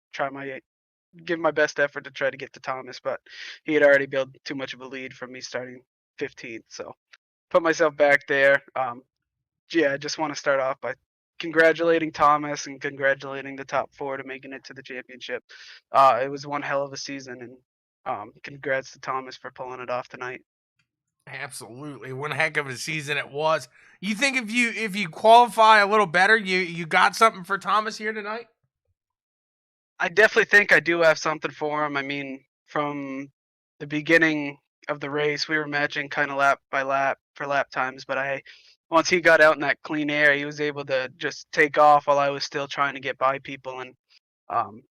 give my best effort to try to get to Thomas, but he had already built too much of a lead from me starting 15th. So put myself back there. Yeah, I just want to start off by congratulating Thomas and congratulating the top 4 to making it to the championship. It was one hell of a season, and congrats to Thomas for pulling it off tonight. Absolutely, one heck of a season it was. You think if you qualify a little better, you got something for Thomas here tonight? I definitely think I do have something for him. I mean, from the beginning of the race, we were matching kind of lap by lap for lap times, but once he got out in that clean air, he was able to just take off while I was still trying to get by people and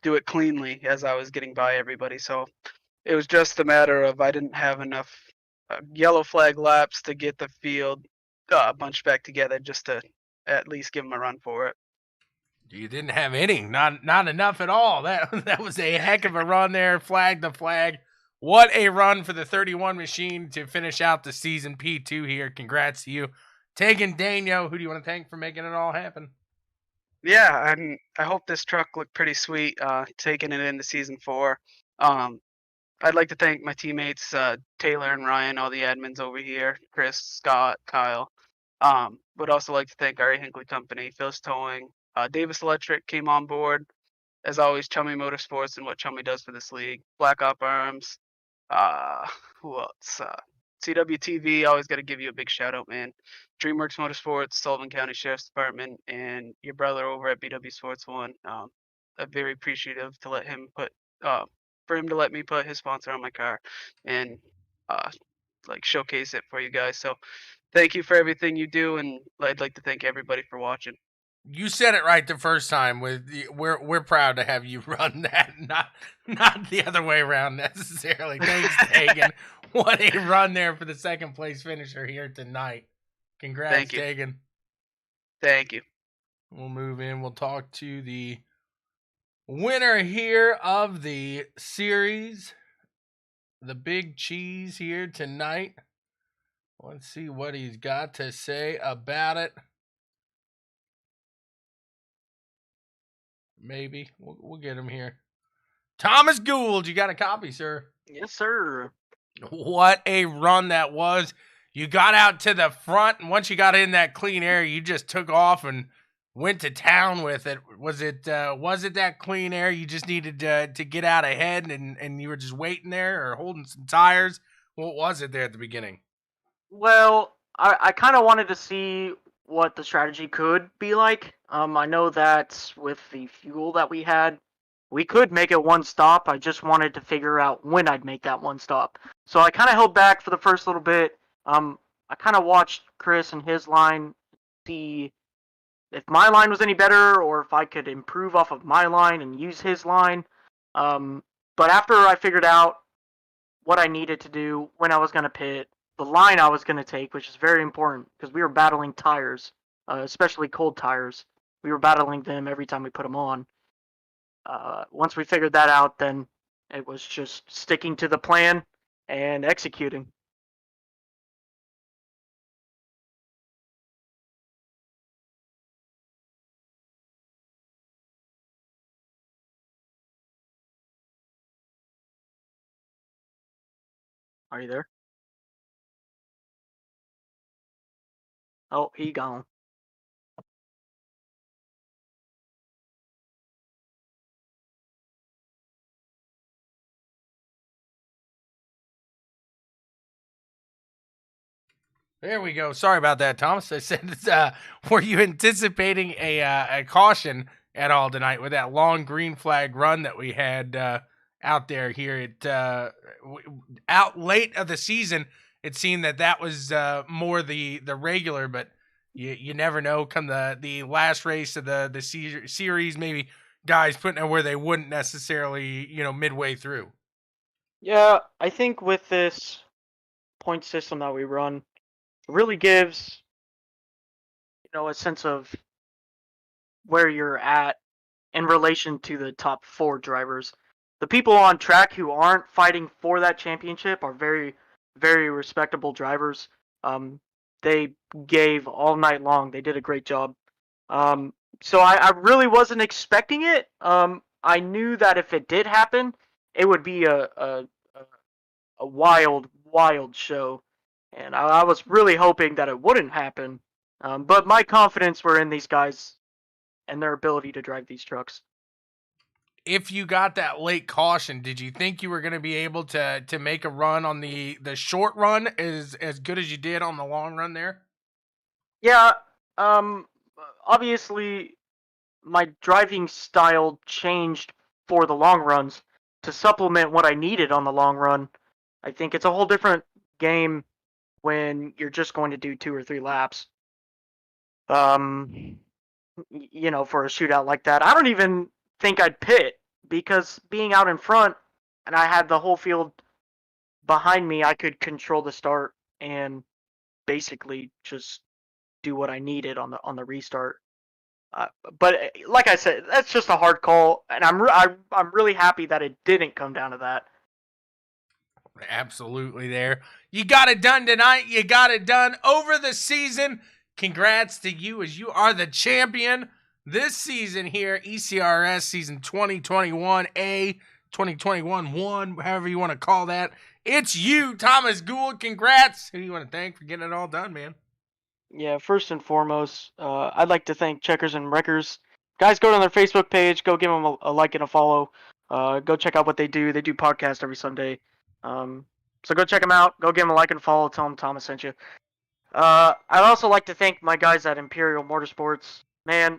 do it cleanly as I was getting by everybody. So it was just a matter of I didn't have enough yellow flag laps to get the field bunched back together just to at least give him a run for it. You didn't have any, not enough at all. That was a heck of a run there, flag to flag. What a run for the 31 machine to finish out the season P2 here. Congrats to you. Taking Daniel, who do you want to thank for making it all happen? Yeah, and I hope this truck looked pretty sweet taking it into season 4. I'd like to thank my teammates, Taylor and Ryan, all the admins over here, Chris, Scott, Kyle. Would also like to thank our Hinckley company, Phil's Towing, Davis Electric came on board. As always, Chummy Motorsports and what Chummy does for this league. Black Op Arms. Uh, who else? CWTV, always got to give you a big shout out, man. DreamWorks Motorsports, Sullivan County Sheriff's Department, and your brother over at BW Sports One. I'm very appreciative to let him for him to let me put his sponsor on my car and uh, like showcase it for you guys. So thank you for everything you do, and I'd like to thank everybody for watching. You said it right the first time. We're proud to have you run that, not the other way around necessarily. Thanks, Tegan. What a run there for the second place finisher here tonight. Congrats, Thank you. Tegan. Thank you. We'll move in. We'll talk to the winner here of the series, the Big Cheese here tonight. Let's see what he's got to say about it. Maybe we'll get him here. Thomas Gould, you got a copy, sir? Yes, sir. What a run that was. You got out to the front, and once you got in that clean air, you just took off and went to town with it. Was it that clean air? You just needed to get out ahead, and you were just waiting there or holding some tires? What was it there at the beginning? Well, I kind of wanted to see what the strategy could be like. I know that with the fuel that we had, we could make it one stop. I just wanted to figure out when I'd make that one stop. So I kind of held back for the first little bit. I kind of watched Chris and his line, see if my line was any better or if I could improve off of my line and use his line. But after I figured out what I needed to do, when I was going to pit, the line I was going to take, which is very important because we were battling tires, especially cold tires. We were battling them every time we put them on. Once we figured that out, then it was just sticking to the plan and executing. Are you there? Oh, he gone. There we go. Sorry about that, Thomas. I said, were you anticipating a caution at all tonight with that long green flag run that we had out there here out late of the season? It seemed that was more the regular, but you never know. Come the last race of the series, maybe guys putting it where they wouldn't necessarily, midway through. Yeah, I think with this point system that we run, it really gives, a sense of where you're at in relation to the top 4 drivers. The people on track who aren't fighting for that championship are very, very respectable drivers. They gave all night long. They did a great job. So I really wasn't expecting it. I knew that if it did happen, it would be a wild, wild show. And I was really hoping that it wouldn't happen. But my confidence were in these guys and their ability to drive these trucks. If you got that late caution, did you think you were going to be able to make a run on the short run as good as you did on the long run there? Yeah, obviously my driving style changed for the long runs to supplement what I needed on the long run. I think it's a whole different game when you're just going to do 2 or 3 laps. For a shootout like that. I don't even think I'd pit, because being out in front and I had the whole field behind me, I could control the start and basically just do what I needed on the restart. But like I said, that's just a hard call, and I'm really happy that it didn't come down to that. Absolutely there. You got it done tonight. You got it done over the season. Congrats to you, as you are the champion this season here, ECRS season 2021A, 2021-1, however you want to call that. It's you, Thomas Gould. Congrats. Who do you want to thank for getting it all done, man? Yeah, first and foremost, I'd like to thank Checkers and Wreckers. Guys, go to their Facebook page. Go give them a like and a follow. Go check out what they do. They do podcasts every Sunday. So go check them out. Go give them a like and follow. Tell them Thomas sent you. I'd also like to thank my guys at Imperial Motorsports. Man,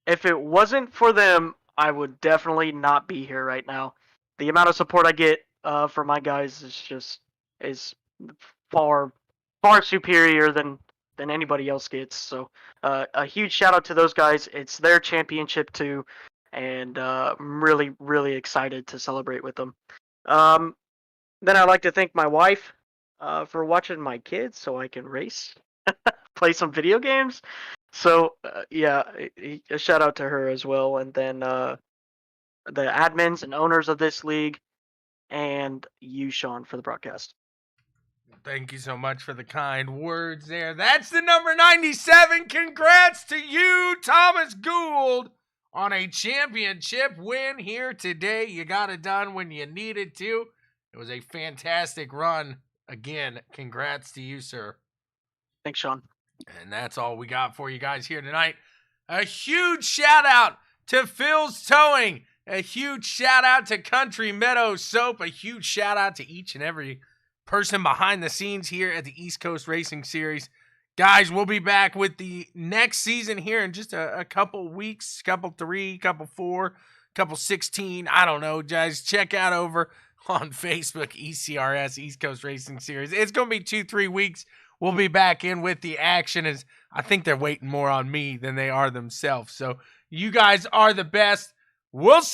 if it wasn't for them, I would definitely not be here right now. The amount of support I get from my guys is far superior than anybody else gets. So a huge shout out to those guys. It's their championship too, and I'm really, really excited to celebrate with them. Then I'd like to thank my wife for watching my kids so I can race, play some video games. So, a shout out to her as well. And then the admins and owners of this league, and you, Shawn, for the broadcast. Thank you so much for the kind words there. That's the number 97. Congrats to you, Thomas Gould, on a championship win here today. You got it done when you needed to. It was a fantastic run. Again, congrats to you, sir. Thanks, Shawn. And that's all we got for you guys here tonight. A huge shout out to Phil's Towing. A huge shout out to Country Meadow Soap. A huge shout out to each and every person behind the scenes here at the East Coast Racing Series. Guys, we'll be back with the next season here in just a couple weeks, couple 3, couple 4, couple 16. I don't know, guys. Check out over on Facebook, ECRS, East Coast Racing Series. It's going to be 2-3 weeks. We'll be back in with the action, as I think they're waiting more on me than they are themselves. So you guys are the best. We'll see.